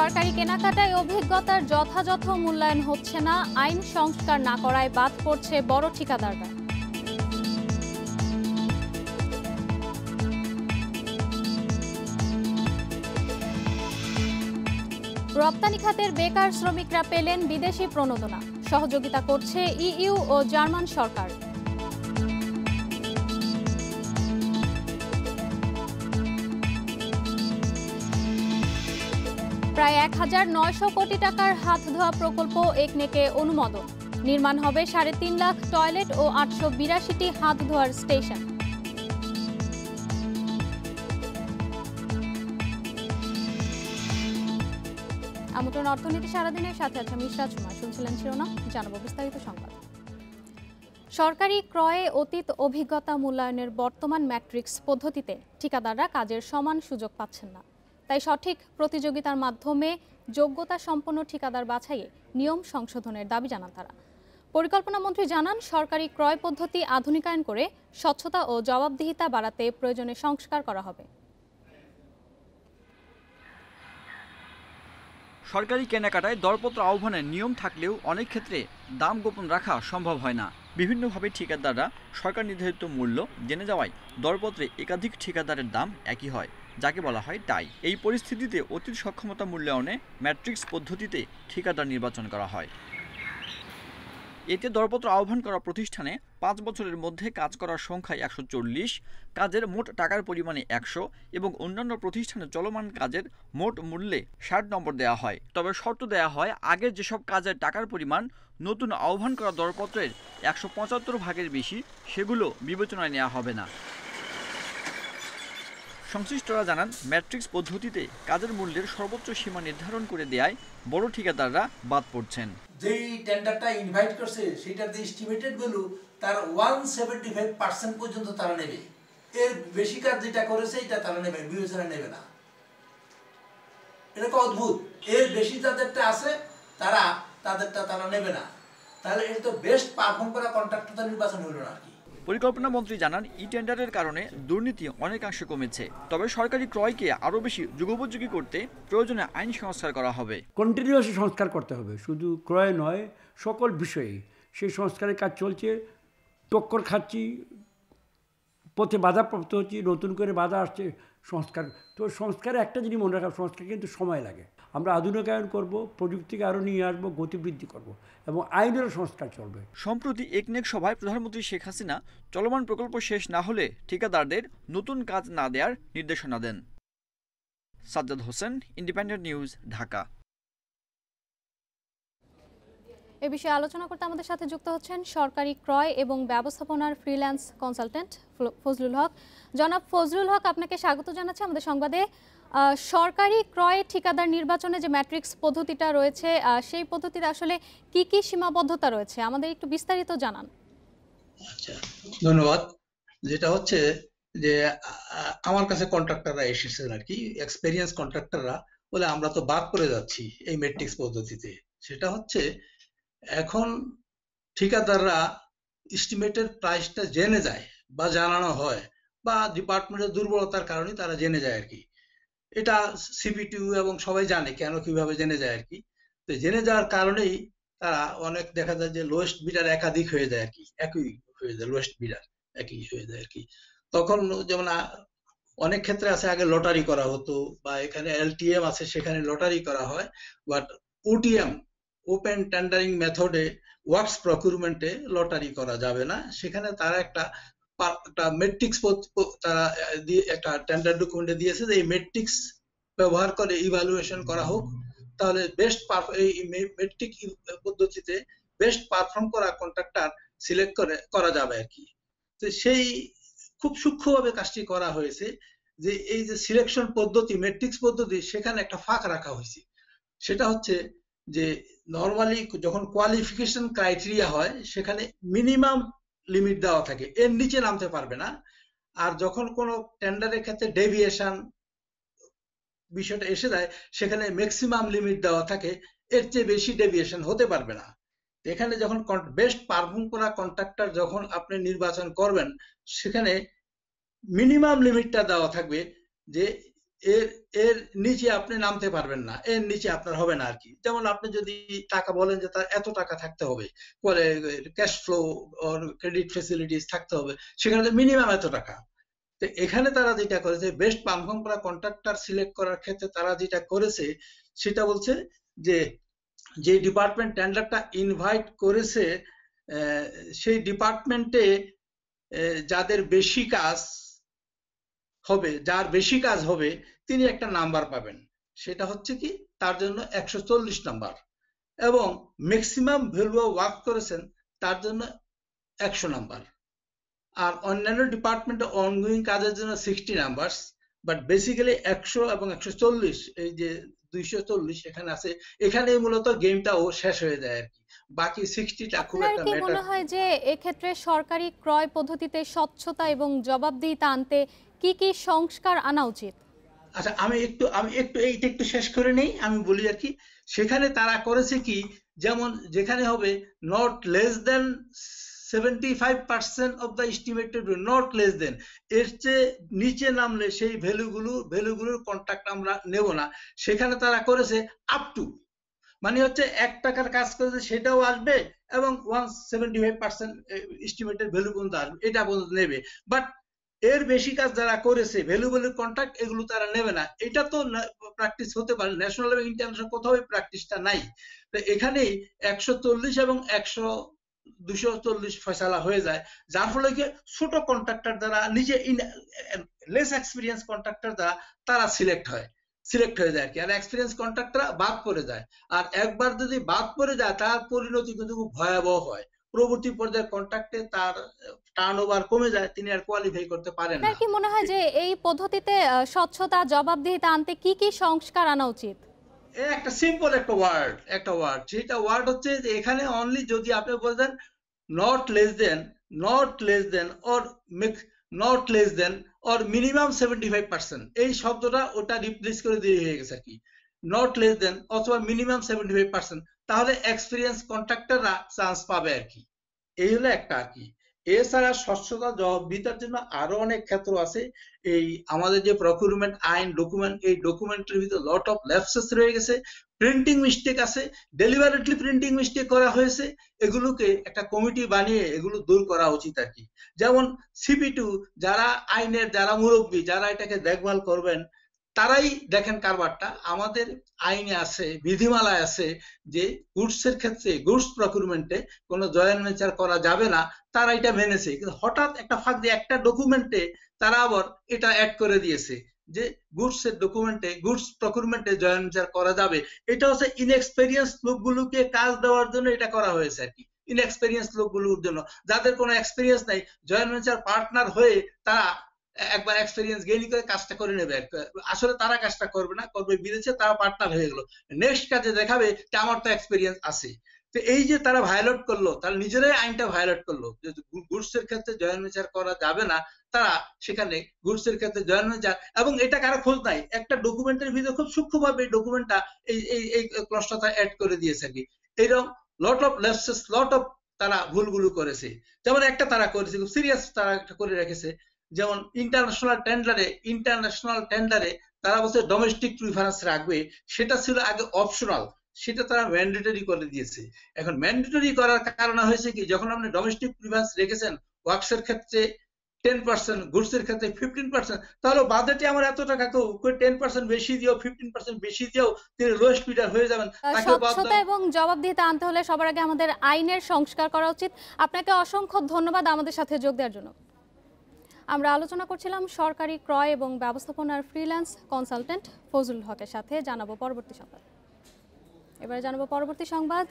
সরকারি কেনাকাটায় অভিজ্ঞতার যথাযথ মূল্যায়ন হচ্ছে না, আইন সংস্কার না করায় বাদ পড়ছে বড় ঠিকাদাররা। রপ্তানি খাতের বেকার শ্রমিকরা পেলেন বিদেশি প্রণোদনা, সহযোগিতা করছে ইইউ ও জার্মান সরকার। প্রায় ১,৯০০ কোটি টাকার হাত ধোয়া প্রকল্প একনেকে অনুমোদন। নির্মাণ হবে ৩.৫ লাখ টয়লেট ও ৮৮২টি হাত ধোয়ার স্টেশন। আমন্ত্রণ অর্থনীতি সারাদিনের সাথে আছে মিশরাত সুমা। শুনছিলেন শিরোনাম, জানাবো বিস্তারিত সংবাদ। সরকারি ক্রয়ে অতীত অভিজ্ঞতা মূল্যায়নের বর্তমান ম্যাট্রিক্স পদ্ধতিতে ঠিকাদাররা কাজের সমান সুযোগ পাচ্ছেন না। তাই সঠিক প্রতিযোগিতার মাধ্যমে যোগ্যতা সম্পন্ন ঠিকাদার বাছাইয়ে নিয়ম সংশোধনের দাবি জানান তারা। পরিকল্পনা মন্ত্রী জানান, সরকারি ক্রয় পদ্ধতি আধুনিকায়ন করে স্বচ্ছতা ও জবাবদিহিতা বাড়াতে প্রয়োজনে সংস্কার করা হবে। সরকারি কেনাকাটায় দরপত্র আহ্বানের নিয়ম থাকলেও অনেক ক্ষেত্রে দাম গোপন রাখা সম্ভব হয় না। বিভিন্নভাবে ঠিকাদাররা সরকার নির্ধারিত মূল্য জেনে যাওয়ায় দরপত্রে একাধিক ঠিকাদারের দাম একই হয়, যাকে বলা হয় টাই। এই পরিস্থিতিতে অতীত সক্ষমতা মূল্যায়নে ম্যাট্রিক্স পদ্ধতিতে ঠিকাদার নির্বাচন করা হয়। এতে দরপত্র আহ্বান করা প্রতিষ্ঠানে ৫ বছরের মধ্যে কাজ করার সংখ্যায় ১৪০, কাজের মোট টাকার পরিমাণে ১০০ এবং অন্যান্য প্রতিষ্ঠানে চলমান কাজের মোট মূল্যে ৬০ নম্বর দেওয়া হয়। তবে শর্ত দেওয়া হয়, আগের যেসব কাজের টাকার পরিমাণ নতুন আহ্বান করা দরপত্রের ১৭৫ ভাগের বেশি, সেগুলো বিবেচনায় নেওয়া হবে না। সংশ্লিষ্টরা জানান, ম্যাট্রিক্স পদ্ধতিতে কাজের মূল্যের সর্বোচ্চ সীমা নির্ধারণ করে দেয়ায় বড় ঠিকাদাররা বাদ পড়ছেন। যেই টেন্ডারটা ইনভাইট করছে সেটার যে এস্টিমেটেড ভ্যালু তার 175% পর্যন্ত তারা নেবে। এর বেশি কাজ যেটা করেছে এটা তারা নেবে, বিবেচনা নেবে না। এটা তো অদ্ভুত। এর বেশি যাদেরটা আছে তাদেরটা তারা নেবে না। তাহলে এটা তো বেস্ট পারফর্ম করা কন্ট্রাক্টর নির্বাচন হলো না আর কি। পরিকল্পনা মন্ত্রী জানান, ই টেন্ডারের কারণে দুর্নীতি অনেকাংশে কমেছে। তবে সরকারি ক্রয়কে আরও বেশি যুগোপযোগী করতে প্রয়োজনে আইন সংস্কার করা হবে। কন্টিনিউয়াসলি সংস্কার করতে হবে, শুধু ক্রয় নয়, সকল বিষয়ে সেই সংস্কারের কাজ চলছে। টক্কর খাচ্ছি, পথে বাধাপ্রাপ্ত হচ্ছি, নতুন করে বাধা আসছে। সংস্কারে একটা জিনিস মনে রাখা, সংস্কার কিন্তু সময় লাগে। আমরা আধুনিকায়ন করব, প্রযুক্তিকে আরও নিয়ে আসবো, গতিবৃদ্ধি করব এবং আইনেরও সংস্কার চলবে। সম্প্রতি একনেক সভায় প্রধানমন্ত্রী শেখ হাসিনা চলমান প্রকল্প শেষ না হলে ঠিকাদারদের নতুন কাজ না দেওয়ার নির্দেশনা দেন। Sajjad Hossain, Independent News, Dhaka. এ বিষয়ে আলোচনা করতে আমাদের সাথে যুক্ত হচ্ছেন সরকারি ক্রয় এবং ব্যবস্থাপনার ফ্রিল্যান্স কনসালটেন্ট ফজলুল হক। জনাব ফজলুল হক, আপনাকে স্বাগত জানাচ্ছি আমাদের সংবাদে। সরকারি ক্রয় ঠিকাদার নির্বাচনে যে ম্যাট্রিক্স পদ্ধতিটা রয়েছে, সেই পদ্ধতিতে আসলে কি কি সীমাবদ্ধতা রয়েছে, আমাদের একটু বিস্তারিত জানান। আচ্ছা, ধন্যবাদ। যেটা হচ্ছে যে আমার কাছে কন্ট্রাক্টররা এসেছেন আর কি, এক্সপেরিয়েন্স কন্ট্রাক্টররা বলে আমরা তো বাদ করে যাচ্ছি এই ম্যাট্রিক্স পদ্ধতিতে। সেটা হচ্ছে এখন ঠিকাদাররা এস্টিমেটেড প্রাইসটা জেনে যায় বা জানানো হয়, বা ডিপার্টমেন্টের দুর্বলতার কারণে তারা জেনে যায় আর কি। এটা সিপিটিউ এবং সবাই জানে কেন কিভাবে জেনে যায় আর কি। তো জেনে যাওয়ার কারণেই তারা অনেক দেখা যায় যে লোয়েস্ট বিডার একাধিক হয়ে যায় আর কি, একই হয়ে যায়, লোয়েস্ট বিডার একই হয়ে যায় আর কি। তখন যেমন অনেক ক্ষেত্রে আছে, আগে লটারি করা হতো, বা এখানে এলটিএম আছে সেখানে লটারি করা হয়, বাট ওটিএম, ওপেন টেন্ডারিং মেথডে ওয়ার্কস প্রকিউরমেন্টে লটারি করা যাবে না। সেখানে তারা একটা মেট্রিক্স তারা একটা টেন্ডার ডকুমেন্টে দিয়েছে যে এই মেট্রিক্স ব্যবহার করে ইভালুয়েশন করা হোক, তাহলে বেস্ট এই মেট্রিক পদ্ধতিতে বেস্ট পারফর্ম করা কন্ট্রাক্টর সিলেক্ট করা যাবে আর কি। তো সেই খুব সূক্ষ্মভাবে কাজটি করা হয়েছে যে এই যে সিলেকশন পদ্ধতি, মেট্রিক্স পদ্ধতি, সেখানে একটা ফাঁক রাখা হয়েছে। সেটা হচ্ছে যে নরমালি যখন কোয়ালিফিকেশন ক্রাইটেরিয়া হয় সেখানে মিনিমাম লিমিট দেওয়া থাকে, এর নিচে নামতে পারবে না। আর যখন কোনো টেন্ডারের ক্ষেত্রে ডেভিয়েশন বিষয়টা এসে যায় সেখানে ম্যাক্সিমাম লিমিট দেওয়া থাকে, এর চেয়ে বেশি ডেভিয়েশন হতে পারবে না। এখানে যখন বেস্ট পারফর্ম করা কন্ট্রাক্টর যখন আপনি নির্বাচন করবেন, সেখানে মিনিমাম লিমিটটা দেওয়া থাকবে যে এর এর নিচে আপনি নামতে পারবেন না, এর নিচে আপনার হবে না আর কি। যেমন আপনি যদি টাকা বলেন যে তার এত টাকা থাকতে হবে, পরে cash flow or credit facilities থাকতে হবে, সেখানে তো মিনিমাম এত টাকা। তো এখানে তারা যেটা করেছে, বেস্ট পারফর্ম করা কন্ট্রাক্টর সিলেক্ট করার ক্ষেত্রে তারা যেটা করেছে সেটা বলছে যে যে ডিপার্টমেন্ট টেন্ডারটা ইনভাইট করেছে সেই ডিপার্টমেন্টে যাদের বেশি কাজ হবে, যার বেশি কাজ হবে তিনি একটা নাম্বার পাবেন, সেটা হচ্ছে কি তার জন্য 140 নাম্বার, এবং ম্যাক্সিমাম ভ্যালু অফ ওয়ার্ক করেছেন তার জন্য 100 নাম্বার। আর অন্যান্য ডিপার্টমেন্টে অনগোয়িং কাজের জন্য 60 নাম্বার, বাট বেসিক্যালি 100 এবং 140, এই যে 240 এখানে আছে, এখানে মূলত গেমটাও শেষ হয়ে যায় আর কি। বাকি 60টা খুব আপনার একটা কি ম্যাটার। মনে হয় যে এক্ষেত্রে সরকারি ক্রয় পদ্ধতিতে স্বচ্ছতা এবং জবাবদিহিতা আনতে কি কি সংস্কার আনা উচিত? আচ্ছা, আমি একটু এইটা একটু শেষ করে নেই, আমি বলি আর কি। সেখানে তারা করেছে কি, যেমন যেখানে হবে not less than 75% of the estimated, not less than, এর চেয়ে নিচে নামলে সেই ভ্যালুগুলোর কন্ট্রাক্ট আমরা নেব না। সেখানে তারা করেছে আপ টু, মানে হচ্ছে 1 টাকার কাজ করেছে সেটাও আসবে এবং 175% এস্টিমেটেড ভ্যালু পর্যন্ত আসবে, এটা পর্যন্ত নেবে। বাট এর বেশি কাজ যারা করেছে ভ্যালুয়েবল কন্ট্রাক্ট, এগুলো তারা নেবে না। এটা তো প্র্যাকটিস হতে পারে, ন্যাশনাল এবং ইন্টারন্যাশনাল কোথাও প্র্যাকটিসটা নাই। তো এখানেই 140 এবং 240 ফয়সালা হয়ে যায়, যার ফলে কি ছোট কন্ট্রাক্টর যারা নিজে লেস এক্সপিরিয়েন্স কন্ট্রাক্টর যারা তারা সিলেক্ট হয়ে যায় আর কি, আর এক্সপিরিয়েন্স কন্ট্রাক্টররা বাদ পড়ে যায়। আর একবার যদি বাদ পড়ে যায় তার পরিণতি কিন্তু খুব ভয়াবহ হয়, পরবর্তী পর্যায়ের কন্ট্রাক্টে তার টার্নওভার কমে যায়, তিনি আর কোয়ালিফাই করতে পারেন না। আপনার কি মনে হয় যে এই পদ্ধতিতে স্বচ্ছতা জবাবদিহিতা আনতে কি কি সংস্কার আনা উচিত? একটা সিম্পল একটা ওয়ার্ড, যেটা ওয়ার্ড হচ্ছে যে এখানে অনলি যদি আপনি বলেন not less than or minimum 75%, এই শব্দটা ওটা রিপ্লেস করে দিয়ে হয়ে গেছে আর কি, নট লেস দেন অথবা মিনিমাম 75%, তাহলে এক্সপিরিয়েন্স কন্ট্রাক্টররা চান্স পাবে আর কি। এই হলো একটা আর কি। এছাড়া স্বচ্ছতা জবাবদিহিতার জন্য আরো অনেক ক্ষেত্র আছে। এই আমাদের যে প্রকিউরমেন্ট আইন ডকুমেন্ট, এই ডকুমেন্টের ভিতরে লট অফ ল্যাপসেস রয়ে গেছে, প্রিন্টিং মিস্টেক আছে, ডেলিভারেটলি প্রিন্টিং মিস্টেক করা হয়েছে, এগুলোকে একটা কমিটি বানিয়ে এগুলো দূর করা উচিত আর কি। যেমন CP2, যারা মুরব্বী, যারা এটাকে দেখভাল করবেন, তারাই দেখেন কারবারটা। আমাদের আইনে আছে, বিধিমালায় আছে যে গুডসের ক্ষেত্রে, গুডস প্রকিউরমেন্টে কোনো জয়েন্ট ভেঞ্চার করা যাবে না, তারা এটা মেনেছে। কিন্তু হঠাৎ একটা ফাঁক দিয়ে একটা ডকুমেন্টে তারা আবার এটা অ্যাড করে দিয়েছে যে গুডসের ডকুমেন্টে, গুডস প্রকিউরমেন্টে জয়েন্ট ভেঞ্চার করা যাবে। এটা হচ্ছে ইনএক্সপেরিয়েন্স লোকগুলোকে কাজ দেওয়ার জন্য এটা করা হয়েছে আর কি, ইনএক্সপেরিয়েন্স লোকগুলোর জন্য, যাদের কোনো এক্সপেরিয়েন্স নাই, জয়েন্ট ভেঞ্চার পার্টনার হয়ে তারা একবার এক্সপেরিয়েন্স গেইন করে কাজটা করে নেবে। আসলে তারা কাজটা করবে না, করবে বিদেশে, তারা পার্টনার হয়ে গেল, নেক্সট কাজে দেখাবে যে আমার তো এক্সপেরিয়েন্স আছে। তো এই যে তারা ভায়োলেট করলো, তারা নিজেরাই আইনটা ভায়োলেট করলো, যে গুডস এর ক্ষেত্রে জয়েন্ট ভেঞ্চার করা যাবে না, তারা সেখানে গুডস এর ক্ষেত্রে জয়েন্ট ভেঞ্চার, এবং এটা কারো খোঁজ নাই, একটা ডকুমেন্টের ভিতরে খুব সূক্ষ্মভাবে এই ডকুমেন্টটা এই ক্লজটা অ্যাড করে দিয়েছে আর কি। এইরকম lot of lapses, lot of তারা ভুলগুলো করেছে। যেমন একটা তারা করেছে খুব সিরিয়াস, তারা একটা করে রেখেছে, যেমন ইন্টারন্যাশনাল টেন্ডারে তারা বলছে ডোমেস্টিক প্রিফারেন্স রাখবে, সেটা ছিল আগে অপশনাল, সেটা তারা ম্যান্ডেটরি করে দিয়েছে। এখন ম্যান্ডেটরি করার কারণে হয়েছে কি, যখন আপনি ডোমেস্টিক প্রিফারেন্স রেখেছেন ওয়ার্কসের ক্ষেত্রে 10%, গুডস এর ক্ষেত্রে 15%, তাহলে বাজেটে আমার এত টাকা, কেউ 10% বেশি দিও, 15% বেশি দিও, তিনি লোয়েস্ট বিডার হয়ে যাবেন। স্বচ্ছতা এবং জবাবদিহিতা আনতে হলে সবার আগে আমাদের আইনের সংস্কার করা উচিত। আপনাকে অসংখ্য ধন্যবাদ আমাদের সাথে যোগ দেওয়ার জন্য। আমরা আলোচনা করছিলাম সরকারি ক্রয় এবং ব্যবস্থাপনার ফ্রিল্যান্স কনসালটেন্ট ফজলুল হকের সাথে। জানাবো পরবর্তী সংবাদ। এবারে জানাবো পরবর্তী সংবাদ।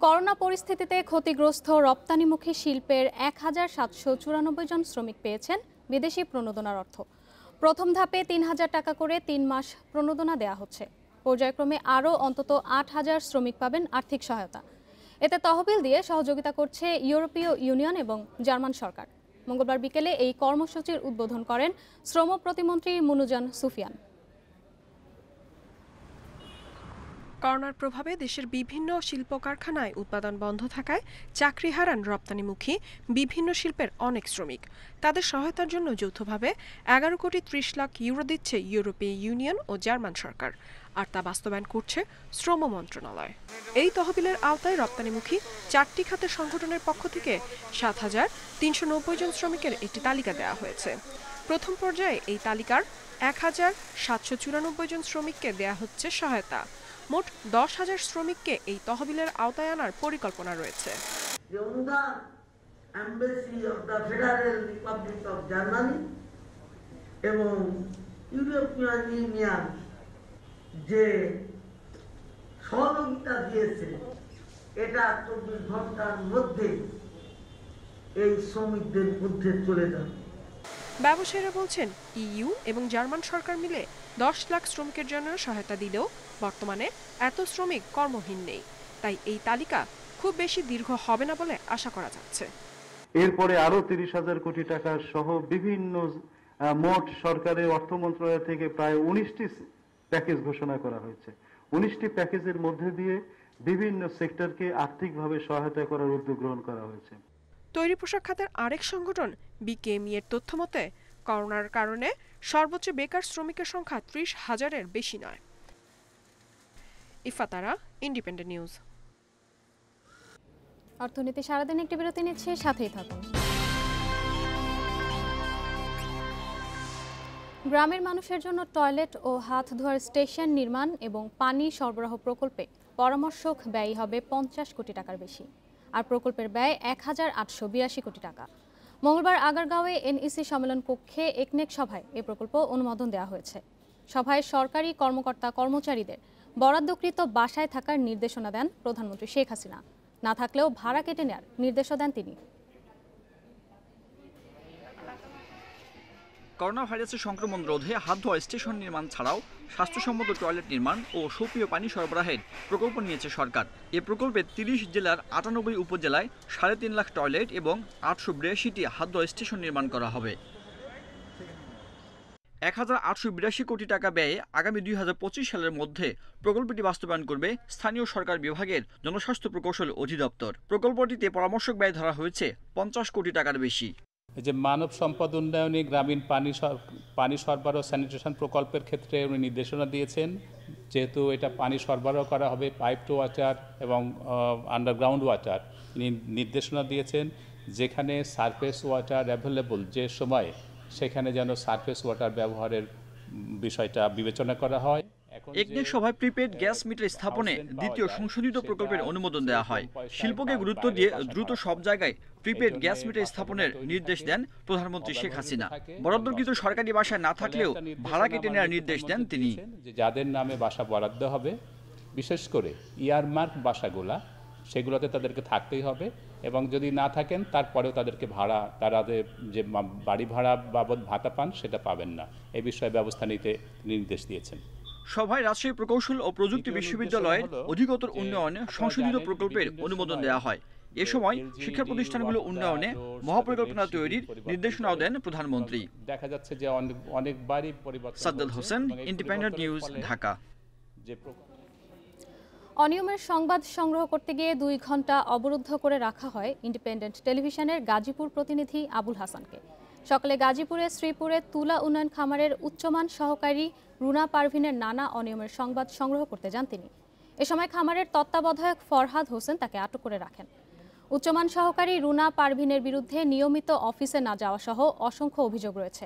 করোনা পরিস্থিতিতে ক্ষতিগ্রস্ত রপ্তানিমুখী শিল্পের 1794 জন শ্রমিক পেয়েছেন বিদেশি প্রণোদনার অর্থ। প্রথম ধাপে 3000 টাকা করে 3 মাস প্রণোদনা দেওয়া হচ্ছে। পর্যায়ক্রমে আরও অন্তত 8000 শ্রমিক পাবেন আর্থিক সহায়তা। এতে তহবিল দিয়ে সহযোগিতা করছে ইউরোপীয় ইউনিয়ন এবং জার্মান সরকার। মঙ্গলবার বিকেলে এই কর্মসূচির উদ্বোধন করেন শ্রম প্রতিমন্ত্রী মুনুজান সুফিয়ান। করোনার প্রভাবে দেশের বিভিন্ন শিল্প কারখানায় উৎপাদন বন্ধ থাকায় চাকরি হারান রপ্তানিমুখী বিভিন্ন শিল্পের অনেক শ্রমিক। তাদের সহায়তার জন্য যৌথভাবে 11,30,00,000 ইউরো দিচ্ছে ইউরোপীয় ইউনিয়ন ও জার্মান সরকার, আর তা বাস্তবায়ন করছে শ্রম মন্ত্রণালয়। এই তহবিলের আওতায় রপ্তানিমুখী 4টি খাতের সংগঠনের পক্ষ থেকে 7,390 জন শ্রমিকের একটি তালিকা দেওয়া হয়েছে। প্রথম পর্যায়ে এই তালিকার 1,794 জন শ্রমিককে দেয়া হচ্ছে সহায়তা। মোট 10,000 শ্রমিককে এই তহবিলের আওতায় আনার পরিকল্পনা রয়েছে। অনুদান embassy of the federal Republic of Germany এবং ইউরোপিয়ান ইউনিয়ন যে সহযোগিতা দিয়েছে, এটা 24 ঘন্টার মধ্যে এই শ্রমিকদের মধ্যে চলে যাবে। ব্যবসায়ীরা বলছেন, ইইউ এবং জার্মান সরকার মিলে 10 লাখ শ্রমিকের জন্য সহায়তা দিলেও বর্তমানে এত শ্রমিক কর্মহীন নেই, তাই এই তালিকা খুব বেশি দীর্ঘ হবে না বলে আশা করা যাচ্ছে। এরপরে আরো 30,000 কোটি টাকা সহ বিভিন্ন মোট সরকারের অর্থ মন্ত্রণালয় থেকে প্রায় 19টি প্যাকেজ ঘোষণা করা হয়েছে। 19টি প্যাকেজের মধ্যে দিয়ে বিভিন্ন সেক্টরকে আর্থিকভাবে সহায়তা করার উদ্যোগ গ্রহণ করা হয়েছে। তৈরি পোশাক খাতের আরেক সংগঠন বিকেএমই এর তথ্য মতে করোনার কারণে সর্বোচ্চ বেকার শ্রমিকের সংখ্যা 30,000-এর বেশি নয়। ইফাতারা, ইন্ডিপেন্ডেন্ট নিউজ। অর্থনীতি সারাদিন একটি বিরতি নিচ্ছে, সাথেই থাকুন। গ্রামের মানুষের জন্য টয়লেট ও হাত ধোয়ার স্টেশন নির্মাণ এবং পানি সরবরাহ প্রকল্পে পরামর্শক ব্যয় হবে 50 কোটি টাকার বেশি, আর প্রকল্পের ব্যয় 1,882 কোটি টাকা। মঙ্গলবার আগারগাঁওয়ে এনইসি সম্মেলন কক্ষে একনেক সভায় এ প্রকল্প অনুমোদন দেওয়া হয়েছে। সভায় সরকারি কর্মকর্তা কর্মচারীদের বরাদ্দকৃত বাসায় থাকার নির্দেশনা দেন প্রধানমন্ত্রী শেখ হাসিনা। না থাকলেও ভাড়া কেটে নেওয়ার নির্দেশও দেন তিনি। করোনা ভাইরাসের সংক্রমণ রোধে হাত ধোয়া স্টেশন নির্মাণ ছাড়াও স্বাস্থ্যসম্মত টয়লেট নির্মাণ ও সুপেয় পানি সরবরাহের প্রকল্প নিয়েছে সরকার। এ প্রকল্পে 30 জেলার 98 উপজেলায় 3.5 লাখ টয়লেট এবং 882টি হাত ধোয়া স্টেশন নির্মাণ করা হবে। 1,882 কোটি টাকা ব্যয়ে আগামী 2025 সালের মধ্যে প্রকল্পটি বাস্তবায়ন করবে স্থানীয় সরকার বিভাগের জনস্বাস্থ্য প্রকৌশল অধিদপ্তর। প্রকল্পটিতে পরামর্শক ব্যয় ধরা হয়েছে 50 কোটি টাকার বেশি। এই যে মানব সম্পদ উন্নয়নে গ্রামীণ পানি সরবরাহ স্যানিটেশন প্রকল্পের ক্ষেত্রে উনি নির্দেশনা দিয়েছেন। যেহেতু এটা পানি সরবরাহ করা হবে পাইপ টু ওয়াটার এবং আন্ডারগ্রাউন্ড ওয়াটার, তিনি নির্দেশনা দিয়েছেন যেখানে সারফেস ওয়াটার অ্যাভেলেবল যে সময়, সেখানে যেন সারফেস ওয়াটার ব্যবহারের বিষয়টা বিবেচনা করা হয়। একনেক সভায় প্রিপেড গ্যাস মিটার স্থাপনে দ্বিতীয় সংশোধিত প্রকল্পের অনুমোদন দেওয়া হয়। শিল্পকে গুরুত্ব দিয়ে দ্রুত সব জায়গায় প্রিপেড গ্যাস মিটার স্থাপনের নির্দেশ দেন প্রধানমন্ত্রী শেখ হাসিনা। বরাদ্দকৃত সরকারি বাসায় না থাকলেও ভাড়া কেটে নেওয়ার নির্দেশ দেন তিনি। যাদের নামে বাসা বরাদ্দ হবে, বিশেষ করে ইয়ারমার্ক বাসাগুলা, সেগুলোতে তাদেরকে থাকতেই হবে এবং যদি না থাকেন তারপরেও তাদেরকে তাদের যে বাড়ি ভাড়া বাবদ ভাতা পান সেটা পাবেন না। এই বিষয়ে ব্যবস্থা নিতে নির্দেশ দিয়েছেন। সভায় রাজশাহী প্রকৌশল ও প্রযুক্তি বিশ্ববিদ্যালয়ের অধিকতর উন্নয়নে সংশোধিত প্রকল্পের অনুমোদন দেওয়া হয়। এ সময় শিক্ষা প্রতিষ্ঠানগুলো উন্নয়নে মহাপরিকল্পনা তৈরির নির্দেশনাও দেন প্রধানমন্ত্রী। দেখা যাচ্ছে যে অনেকবারই পরিবর্তন। সাদ্দাল হোসেন, ইন্ডিপেন্ডেন্ট নিউজ, ঢাকা। অনিয়মের সংবাদ সংগ্রহ করতে গিয়ে 2 ঘন্টা অবরুদ্ধ করে রাখা হয় ইন্ডিপেন্ডেন্ট টেলিভিশনের গাজীপুর প্রতিনিধি আবুল হাসানকে। সকালে গাজীপুরে শ্রীপুরে তুলা উন্নয়ন খামারের উচ্চমান সহকারী রুনা পারভিনের নানা অনিয়মের সংবাদ সংগ্রহ করতে যান তিনি। এ সময় খামারের তত্ত্বাবধায়ক ফরহাদ হোসেন তাকে আটক করে রাখেন। উচ্চমান সহকারী রুনা পারভিনের বিরুদ্ধে নিয়মিত অফিসে না যাওয়া সহ অসংখ্য অভিযোগ রয়েছে।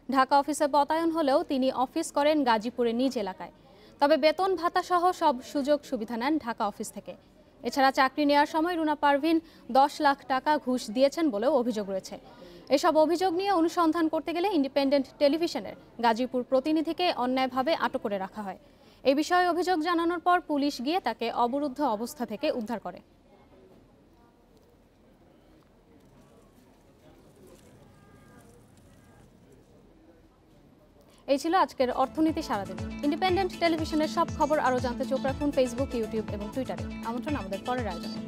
ঢাকা অফিসে পতায়ন হলেও তিনি অফিস করেন গাজীপুরে নিজ এলাকায়। তবে বেতন ভাতা সহ সব সুযোগ সুবিধা নেন ঢাকা অফিস থেকে। এছাড়া চাকরি নেওয়ার সময় রুনা পারভিন 10 লাখ টাকা ঘুষ দিয়েছেন বলেও অভিযোগ রয়েছে। এসব অভিযোগ নিয়ে অনুসন্ধান করতে গেলে ইন্ডিপেন্ডেন্ট টেলিভিশনের গাজীপুর প্রতিনিধিকে অন্যায়ভাবে আটক করে রাখা হয়। এই বিষয়ে অভিযোগ জানানোর পর পুলিশ গিয়ে তাকে অবরুদ্ধ অবস্থা থেকে উদ্ধার করে। এই ছিল আজকের অর্থনীতি সারাদিন। ইন্ডিপেন্ডেন্ট টেলিভিশনের সব খবর আরও জানতে চোখ রাখুন ফেসবুক, ইউটিউব এবং টুইটারে। আমন্ত্রণ আমাদের পরের আয়োজনে।